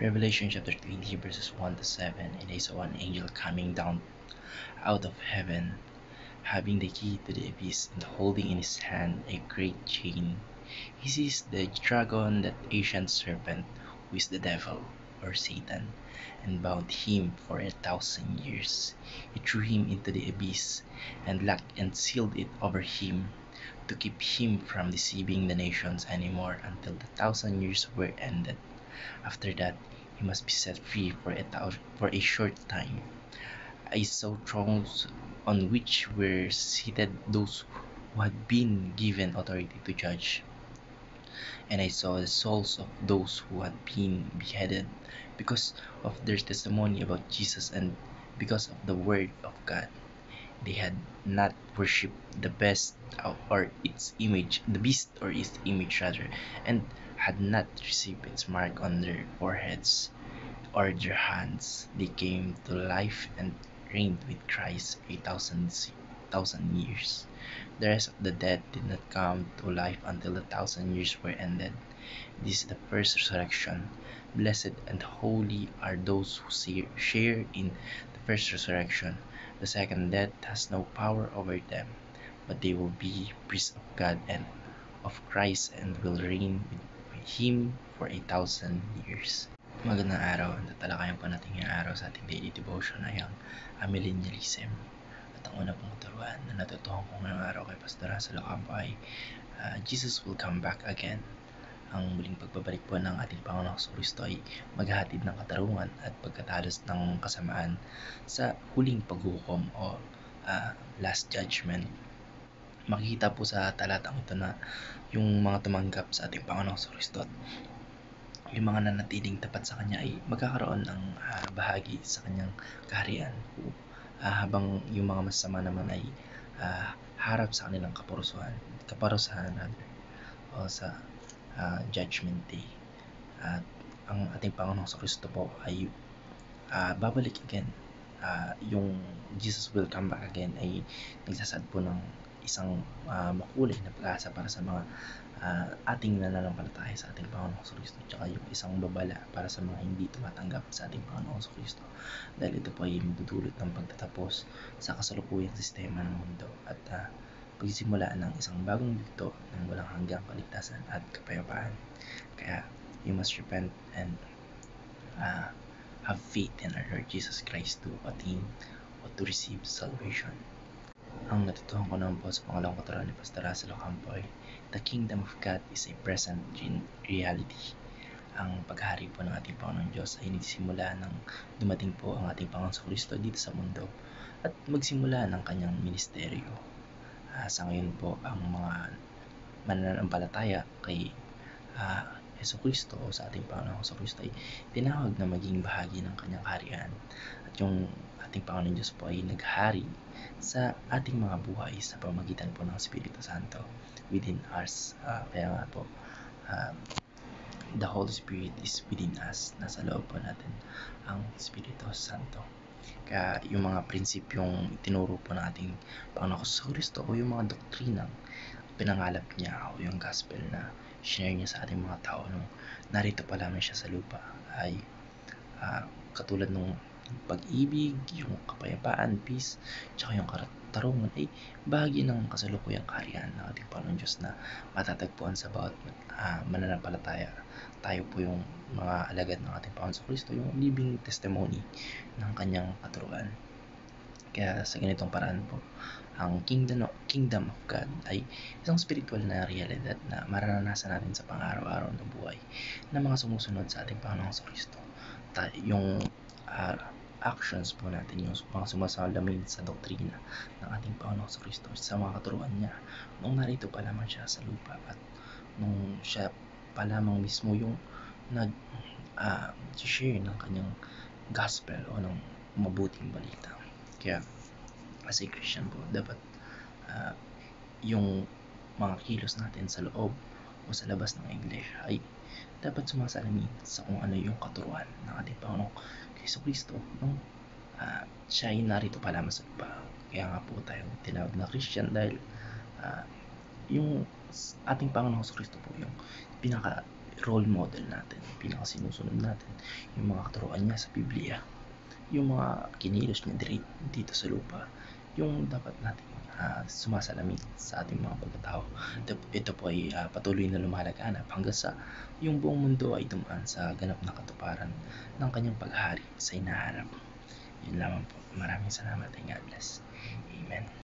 Revelation chapter 20 verses 1 to 7. And I saw an angel coming down out of heaven, having the key to the abyss, and holding in his hand a great chain. He seized the dragon, that ancient serpent, who is the devil, or Satan, and bound him for 1,000 years. He threw him into the abyss, and locked and sealed it over him, to keep him from deceiving the nations anymore until the 1,000 years were ended. After that, he must be set free for a short time. I saw thrones on which were seated those who had been given authority to judge. And I saw the souls of those who had been beheaded because of their testimony about Jesus and because of the word of God. They had not worshipped the beast or its image, the beast or its image rather, and had not received its mark on their foreheads or their hands. They came to life and reigned with Christ 1,000 years. The rest of the dead did not come to life until the 1,000 years were ended. This is the first resurrection. Blessed and holy are those who share in the first resurrection. The second death has no power over them, but they will be priests of God and of Christ and will reign with Him for 1,000 years. Magandang araw. Tatalakayan po natin ngayong araw sa ating daily devotion ay ang amillennialism. At ang una pong turuan na natutuhan ko ngayong araw kay Pastor Russell Ocampo ay Jesus will come back again. Ang muling pagbabalik po ng ating Panginoong Kristo ay maghahatid ng katarungan at pagkatalos ng kasamaan sa huling paghukom o last judgment. Makikita po sa talatang ito na yung mga tumanggap sa ating Panginoong Kristo at yung mga nanatiling tapat sa Kanya ay magkakaroon ng bahagi sa Kanyang kaharian, habang yung mga masama naman ay harap sa kanilang kaparusahan o sa Judgment Day. At ang ating Panginoong Kristo po ay babalik again. Yung Jesus will come back again ay nagsasad po ng isang makulay na pag-asa para sa mga ating nananampalataya sa ating Panginoong Kristo, tsaka yung isang babala para sa mga hindi tumatanggap sa ating Panginoong Kristo, dahil ito po ay magdudulot ng pagtatapos sa kasalukuyang sistema ng mundo at pagsisimula ng isang bagong yugto ng walang hanggang kaligtasan at kapayapaan. Kaya you must repent and have faith in our Lord Jesus Christ to attain or to receive salvation. Ang natutuhan ko naman po sa pangalawang katuruan ni Pastor Russell Ocampo ay the kingdom of God is a present reality. Ang paghahari po ng ating Panginoong Diyos ay nagsimula nang dumating po ang ating Panginoong Kristo dito sa mundo at magsimula ng kanyang ministeryo. Sa ngayon po, ang mga mananampalataya kay Yesu Kristo o sa ating Panginoong Kristo ay tinawag na maging bahagi ng kanyang kaharian. At yung ating Panginoong Diyos po ay naghari sa ating mga buhay sa pamamagitan po ng Espiritu Santo within us. Kaya nga po, the Holy Spirit is within us. Nasa loob po natin ang Espiritu Santo. Kaya yung mga prinsipyong tinuro po ng ating Panginoong Kristo o yung mga doktrinang pinangalap niya o yung gospel na share niya sa ating mga tao nung narito pa lamang siya sa lupa ay katulad nung pag-ibig, yung kapayapaan, peace, tsaka yung katarungan ay bahagi ng kasalukuyang kaharian ng ating Panginoon Diyos na matatagpuan sa bawat mananampalataya. Tayo po yung mga alagad ng ating Panginoon Kristo, yung living testimony ng kanyang katuruan. Kaya sa ganitong paraan po, ang kingdom of God ay isang spiritual na realidad na mararanasan natin sa pang-araw-araw na buhay ng mga sumusunod sa ating Panginoong Kristo. Yung actions po natin, yung mga sumasalamin sa doktrina ng ating Panginoong Kristo sa mga katuruan niya nung narito pa lamang siya sa lupa at nung siya pa lamang mismo yung nag-share ng kanyang gospel o ng mabuting balita. Kaya as a Christian po, dapat yung mga kilos natin sa loob o sa labas ng iglesia ay dapat sumasalamin sa kung ano yung katuruan ng ating Panginoong Kristo nung siya ay narito pa lamang sa lupa. Kaya nga po tayo tinawag na Christian dahil yung ating Panginoong Kristo po yung role model natin, pinakasinusunod natin, yung mga turuan niya sa Biblia, yung mga kinilos niya dito sa lupa, yung dapat natin sumasalamin sa ating mga pagkatao. Ito po ay patuloy na lumalaganap hanggang sa yung buong mundo ay dumaan sa ganap na katuparan ng kanyang paghari sa inaharap. Yun lamang po. Maraming salamat and God bless. Amen.